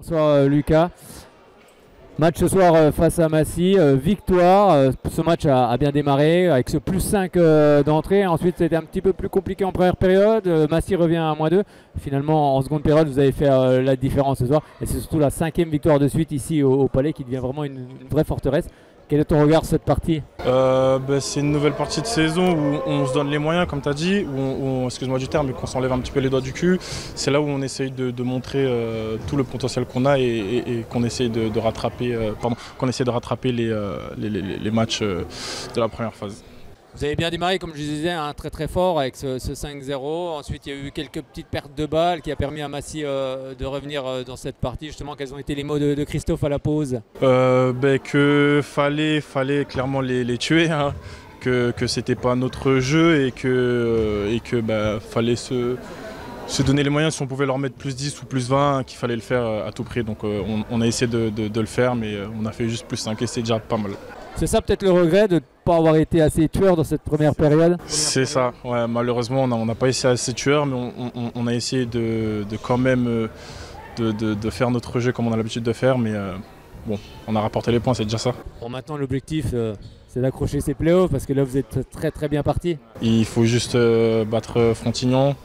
Bonsoir Lucas. Match ce soir face à Massy, victoire. Ce match a bien démarré avec ce plus 5 d'entrée. Ensuite c'était un petit peu plus compliqué en première période. Massy revient à -2. Finalement en seconde période vous avez fait la différence ce soir. Et c'est surtout la 5e victoire de suite ici au Palais qui devient vraiment une vraie forteresse. Quel est ton regard sur cette partie? C'est une nouvelle partie de saison où on se donne les moyens, comme tu as dit, où excuse-moi du terme, mais qu'on s'enlève un petit peu les doigts du cul. C'est là où on essaye de montrer tout le potentiel qu'on a et qu'on essaye de rattraper, les matchs de la première phase. Vous avez bien démarré, comme je disais, très très fort avec ce 5-0. Ensuite, il y a eu quelques petites pertes de balles qui a permis à Massy de revenir dans cette partie. Justement, quels ont été les mots de Christophe à la pause? Que fallait clairement les tuer, hein, que c'était pas notre jeu et que fallait se donner les moyens. Si on pouvait leur mettre plus 10 ou plus 20, qu'il fallait le faire à tout prix. Donc on a essayé de le faire, mais on a fait juste plus 5 et c'est déjà pas mal. C'est ça peut-être le regret de ne pas avoir été assez tueur dans cette première période? C'est ça, ouais, malheureusement on n'a pas essayé assez tueur, mais on a essayé de quand même de faire notre jeu comme on a l'habitude de faire, mais bon, on a rapporté les points, c'est déjà ça. Bon, maintenant l'objectif c'est d'accrocher ces playoffs parce que là vous êtes très très bien parti. Il faut juste battre Frontignan,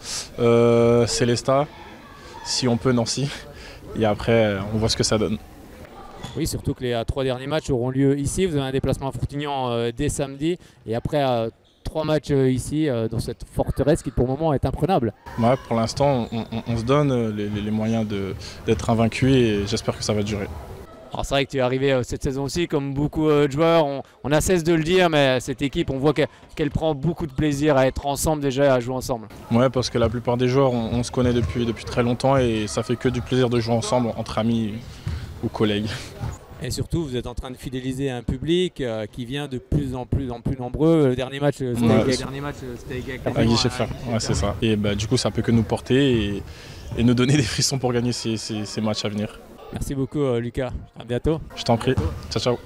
Célestat, si on peut Nancy, et après on voit ce que ça donne. Oui, surtout que les 3 derniers matchs auront lieu ici. Vous avez un déplacement à Frontignan dès samedi. Et après 3 matchs ici dans cette forteresse qui pour le moment est imprenable. Ouais, pour l'instant, on se donne les moyens d'être invaincu et j'espère que ça va durer. Alors c'est vrai que tu es arrivé cette saison aussi, comme beaucoup de joueurs, on a cesse de le dire, mais cette équipe, on voit qu'elle prend beaucoup de plaisir à être ensemble déjà, à jouer ensemble. Ouais, parce que la plupart des joueurs, on se connaît depuis très longtemps et ça fait que du plaisir de jouer ensemble entre amis ou collègues. Et surtout, vous êtes en train de fidéliser un public qui vient de plus en plus nombreux. Le dernier match, c'était à guichet fermé. Ouais, c'est ça. Et du coup, ça peut que nous porter et nous donner des frissons pour gagner ces matchs à venir. Merci beaucoup Lucas, à bientôt. Je t'en prie, ciao ciao.